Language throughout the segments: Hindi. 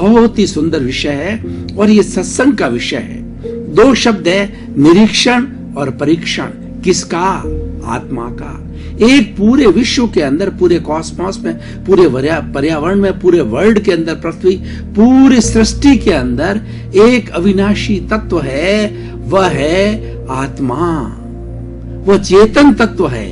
बहुत ही सुंदर विषय है और ये सत्संग का विषय है। 2 शब्द है, निरीक्षण और परीक्षण। किसका? आत्मा का। एक पूरे विश्व के अंदर, पूरे कॉस्मॉस में, पूरे पर्यावरण में, पूरे वर्ल्ड के अंदर, पृथ्वी, पूरी सृष्टि के अंदर एक अविनाशी तत्व है, वह है आत्मा। वह चेतन तत्व है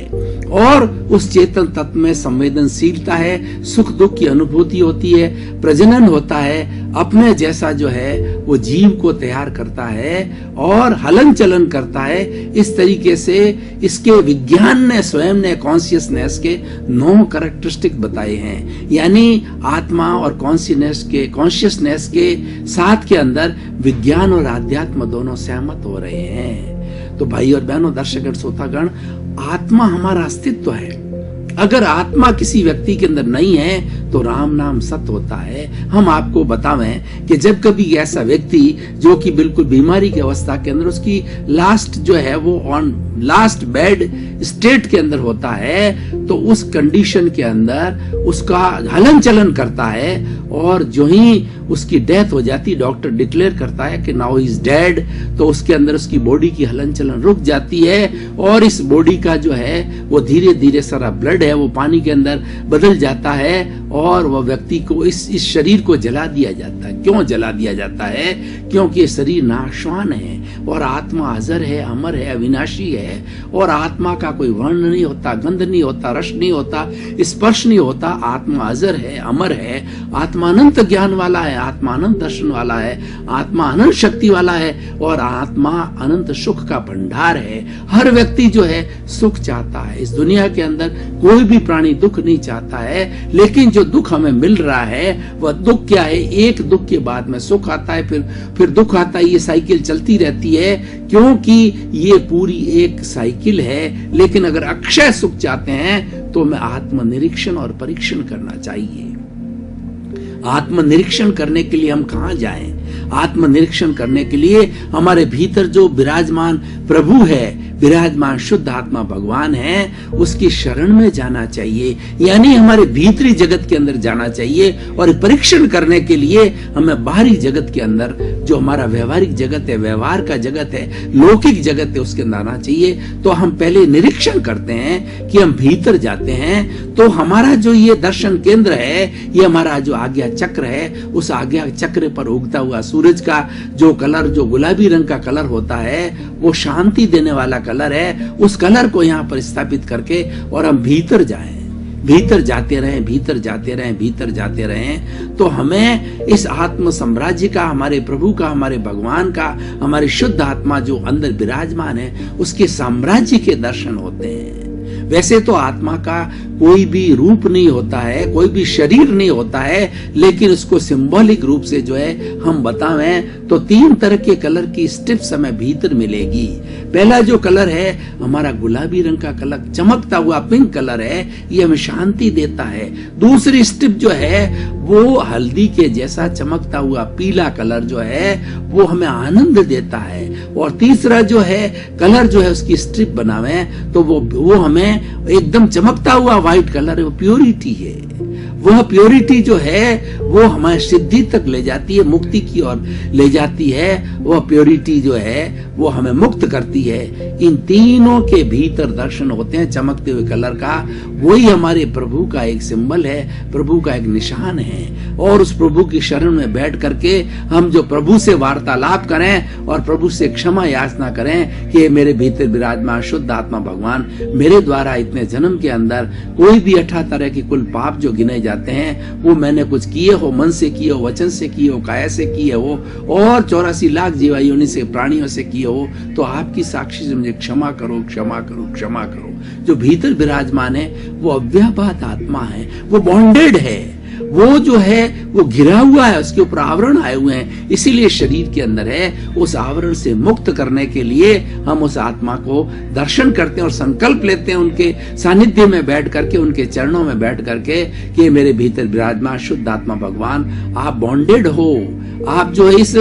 और उस चेतन तत्व में संवेदनशीलता है, सुख दुख की अनुभूति होती है, प्रजनन होता है, अपने जैसा जो है वो जीव को तैयार करता है और हलन चलन करता है। इस तरीके से इसके विज्ञान ने स्वयं ने कॉन्शियसनेस के 9 कैरेक्टरिस्टिक बताए हैं। यानी आत्मा और कॉन्शियसनेस के साथ के अंदर विज्ञान और आध्यात्म दोनों सहमत हो रहे हैं। तो भाई और बहनों, दर्शकगण, श्रोतागण, आत्मा हमारा अस्तित्व है। अगर आत्मा किसी व्यक्ति के अंदर नहीं है तो राम नाम सत्य होता है। हम आपको बतावें कि जब कभी ऐसा व्यक्ति जो कि बिल्कुल बीमारी की अवस्था के अंदर, उसकी लास्ट जो है वो ऑन लास्ट बेड स्टेट के अंदर होता है, तो उस कंडीशन के अंदर उसका हलन चलन करता है और जो ही उसकी डेथ हो जाती, डॉक्टर डिक्लेयर करता है कि नाउ ही इज डेड, तो उसके अंदर उसकी बॉडी की हलन चलन रुक जाती है और इस बॉडी का जो है वो धीरे धीरे सारा ब्लड है वो पानी के अंदर बदल जाता है और वह व्यक्ति को इस शरीर को जला दिया जाता है। क्यों जला दिया जाता है? क्योंकि ये शरीर नाशवान है और आत्मा अजर है, अमर है, अविनाशी है और आत्मा का कोई वर्ण नहीं होता, गंध नहीं होता, रस नहीं होता, स्पर्श नहीं होता। आत्मा अजर है, अमर है, आत्मा अनंत ज्ञान वाला है, आत्मा अनंत दर्शन वाला है, आत्मा अनंत शक्ति वाला है और आत्मा अनंत सुख का भंडार है। हर व्यक्ति जो है सुख चाहता है। इस दुनिया के अंदर कोई भी प्राणी दुख नहीं चाहता है, लेकिन जो दुख हमें मिल रहा है वह दुख क्या है? एक दुख के बाद में सुख आता है, फिर दुख आता है। ये साइकिल चलती रहती है क्योंकि ये पूरी एक साइकिल है। लेकिन अगर अक्षय सुख चाहते हैं तो हमें आत्मनिरीक्षण और परीक्षण करना चाहिए। आत्मनिरीक्षण करने के लिए हम कहां जाएं? आत्मनिरीक्षण करने के लिए हमारे भीतर जो विराजमान प्रभु है, विराजमान शुद्ध आत्मा भगवान है, उसकी शरण में जाना चाहिए। यानी हमारे भीतरी जगत के अंदर जाना चाहिए और परीक्षण करने के लिए हमें बाहरी जगत के अंदर, जो हमारा व्यवहारिक जगत है, व्यवहार का जगत है, लौकिक जगत है, उसके अंदर आना चाहिए। तो हम पहले निरीक्षण करते हैं कि हम भीतर जाते हैं तो हमारा जो ये दर्शन केंद्र है, ये हमारा जो आज्ञा चक्र है, उस आज्ञा चक्र पर उगता हुआ सूरज का जो कलर, जो गुलाबी रंग का कलर होता है, वो शांति देने वाला कलर है। उस कलर को यहाँ पर स्थापित करके और हम भीतर जाएं, भीतर जाते रहें, भीतर जाते रहें, भीतर जाते रहें, तो हमें इस आत्म साम्राज्य का, हमारे प्रभु का, हमारे भगवान का, हमारे शुद्ध आत्मा जो अंदर विराजमान है, उसके साम्राज्य के दर्शन होते हैं। वैसे तो आत्मा का कोई भी रूप नहीं होता है, कोई भी शरीर नहीं होता है, लेकिन उसको सिंबॉलिक रूप से जो है हम बतावें तो 3 तरह के कलर की स्ट्रिप्स हमें भीतर मिलेगी। पहला जो कलर है हमारा गुलाबी रंग का कलर, चमकता हुआ पिंक कलर है, ये हमें शांति देता है। दूसरी स्ट्रिप जो है वो हल्दी के जैसा चमकता हुआ पीला कलर जो है वो हमें आनंद देता है। और तीसरा जो है कलर जो है उसकी स्ट्रिप बनावे तो वो हमें एकदम चमकता हुआ व्हाइट कलर है, वो प्योरिटी है। वह प्योरिटी जो है वो हमारी सिद्धि तक ले जाती है, मुक्ति की ओर ले जाती है। वह प्योरिटी जो है वो हमें मुक्त करती है। इन तीनों के भीतर दर्शन होते हैं चमकते हुए कलर का। वही हमारे प्रभु का एक सिंबल है, प्रभु का एक निशान है। और उस प्रभु की शरण में बैठ करके हम जो प्रभु से वार्तालाप करें और प्रभु से क्षमा याचना करें कि मेरे भीतर विराजमान शुद्ध आत्मा भगवान, मेरे द्वारा इतने जन्म के अंदर कोई भी 18 तरह के कुल पाप जो गिने जाते हैं वो मैंने कुछ किए हो, मन से किए हो, वचन से किए हो, काया से किए हो और 84 लाख जीवा योनि से, प्राणियों से किए हो, तो आपकी साक्षी से मुझे क्षमा करो, क्षमा करो, क्षमा करो। जो भीतर विराजमान है वो अव्यापात आत्मा है, वो बॉन्डेड है, वो जो है वो घिरा हुआ है, उसके ऊपर आवरण आए हुए हैं, इसीलिए शरीर के अंदर है। उस आवरण से मुक्त करने के लिए हम उस आत्मा को दर्शन करते हैं और संकल्प लेते हैं उनके सानिध्य में बैठ करके, उनके चरणों में बैठ करके कि मेरे भीतर विराजमान शुद्ध आत्मा भगवान, आप बॉन्डेड हो, आप जो है इस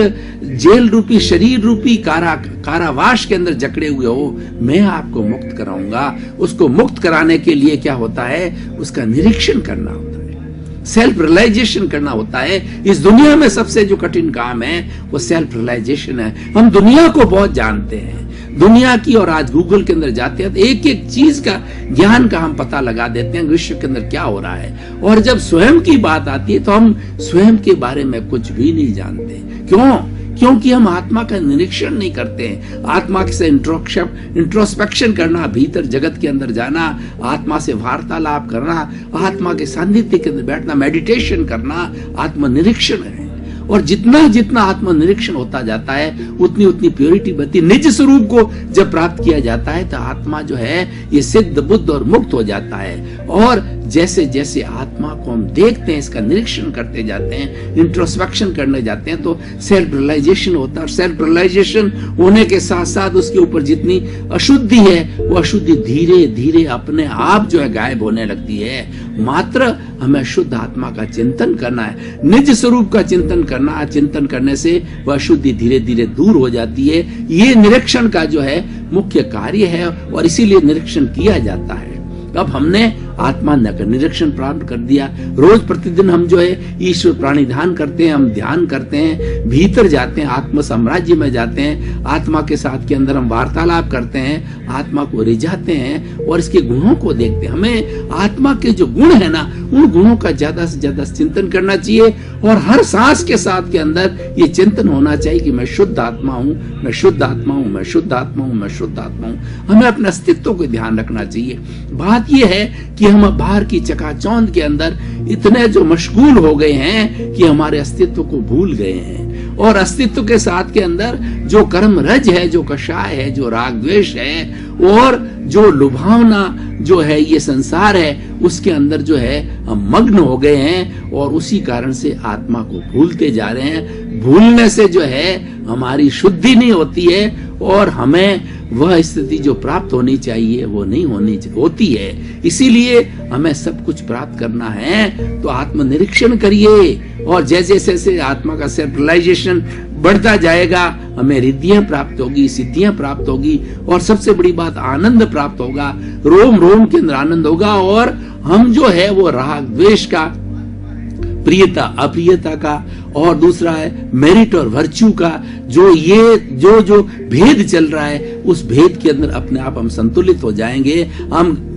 जेल रूपी, शरीर रूपी कारावास के अंदर जकड़े हुए हो, मैं आपको मुक्त कराऊंगा। उसको मुक्त कराने के लिए क्या होता है? उसका निरीक्षण करना होता है। सेल्फ रियलाइजेशन करना होता है। इस दुनिया में सबसे जो कठिन काम है वो सेल्फ रियलाइजेशन है। हम दुनिया को बहुत जानते हैं, दुनिया की, और आज गूगल के अंदर जाते हैं तो एक एक चीज का ज्ञान का हम पता लगा देते हैं विश्व के अंदर क्या हो रहा है। और जब स्वयं की बात आती है तो हम स्वयं के बारे में कुछ भी नहीं जानते। क्यों? क्योंकि हम आत्मा का निरीक्षण नहीं करते हैं। आत्मा से इंट्रोस्पेक्शन करना, भीतर जगत के अंदर जाना, आत्मा से वार्तालाप करना, आत्मा के सानिध्य के अंदर बैठना, मेडिटेशन करना आत्मनिरीक्षण है। और जितना जितना आत्मनिरीक्षण होता जाता है उतनी उतनी प्योरिटी बढ़ती। निज स्वरूप को जब प्राप्त किया जाता है तो आत्मा जो है ये सिद्ध, बुद्ध और मुक्त हो जाता है। और जैसे जैसे आत्मा को हम देखते हैं, इसका निरीक्षण करते जाते हैं, इंट्रोस्पेक्शन करने जाते हैं, तो सेल्फ रियलाइजेशन होता है। और सेल्फ रियलाइजेशन होने के साथ साथ उसके ऊपर जितनी अशुद्धि है वो अशुद्धि धीरे धीरे अपने आप जो है गायब होने लगती है। मात्र हमें शुद्ध आत्मा का चिंतन करना है, निज स्वरूप का चिंतन करना। चिंतन करने से वह अशुद्धि धीरे धीरे दूर हो जाती है। ये निरीक्षण का जो है मुख्य कार्य है और इसीलिए निरीक्षण किया जाता है। अब हमने आत्मा का निरीक्षण प्राप्त कर दिया। रोज प्रतिदिन हम जो है ईश्वर प्राणी ध्यान करते हैं, हम ध्यान करते हैं, भीतर जाते हैं, आत्म साम्राज्य में जाते हैं, आत्मा के साथ के अंदर हम वार्तालाप करते हैं, आत्मा को रिझाते हैं और इसके गुणों को देखते हैं। हमें आत्मा के जो गुण है ना, उन गुणों का ज्यादा से ज्यादा चिंतन करना चाहिए। और हर सांस के साथ के अंदर ये चिंतन होना चाहिए कि मैं शुद्ध आत्मा हूँ, मैं शुद्ध आत्मा हूँ, मैं शुद्ध आत्मा हूँ, मैं शुद्ध आत्मा हूँ। हमें अपने अस्तित्व को ध्यान रखना चाहिए। बात यह है कि हम बाहर की चकाचौंध के अंदर इतने जो मशगूल हो गए हैं कि हमारे अस्तित्व को भूल गए हैं। और अस्तित्व के साथ के अंदर जो कर्म रज है, जो कषाय है, जो राग द्वेष है और जो लुभावना जो है ये संसार है, उसके अंदर जो है हम मग्न हो गए हैं और उसी कारण से आत्मा को भूलते जा रहे हैं। भूलने से जो है हमारी शुद्धि नहीं होती है और हमें वह स्थिति जो प्राप्त होनी चाहिए वो नहीं होती है। इसीलिए हमें सब कुछ प्राप्त करना है तो आत्मनिरीक्षण करिए। और जैसे जैसे आत्मा का सेल्फ रियलाइजेशन बढ़ता जाएगा, हमें रिद्धियां प्राप्त होगी, सिद्धियां प्राप्त होगी और सबसे बड़ी बात आनंद प्राप्त होगा। रोम रोम के अंदर आनंद होगा और हम जो है वो राग द्वेष का, प्रियता अप्रियता का, और दूसरा है मेरिट और वर्च्यू का, जो भेद चल रहा है उस भेद के अंदर अपने आप हम संतुलित हो जाएंगे।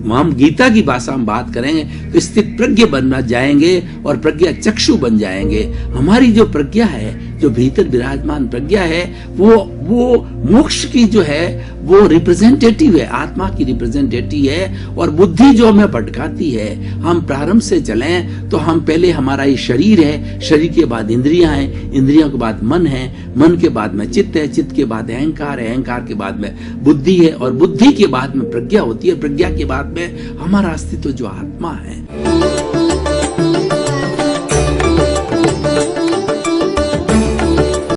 हम गीता की भाषा में बात करेंगे तो स्थित प्रज्ञ बन जाएंगे और प्रज्ञा चक्षु बन जाएंगे। हमारी जो प्रज्ञा है, जो भीतर विराजमान प्रज्ञा है, वो मोक्ष की जो है वो रिप्रेजेंटेटिव है, आत्मा की रिप्रेजेंटेटिव है। और बुद्धि जो हमें भटकाती है, हम प्रारंभ से चलें तो हम पहले हमारा ये शरीर है, शरीर के बाद इंद्रियां हैं, इंद्रियों के बाद मन है, मन के बाद में चित्त है, चित्त के बाद अहंकार है, अहंकार के बाद में बुद्धि है और बुद्धि के बाद में प्रज्ञा होती है, प्रज्ञा के बाद में हमारा अस्तित्व जो आत्मा है।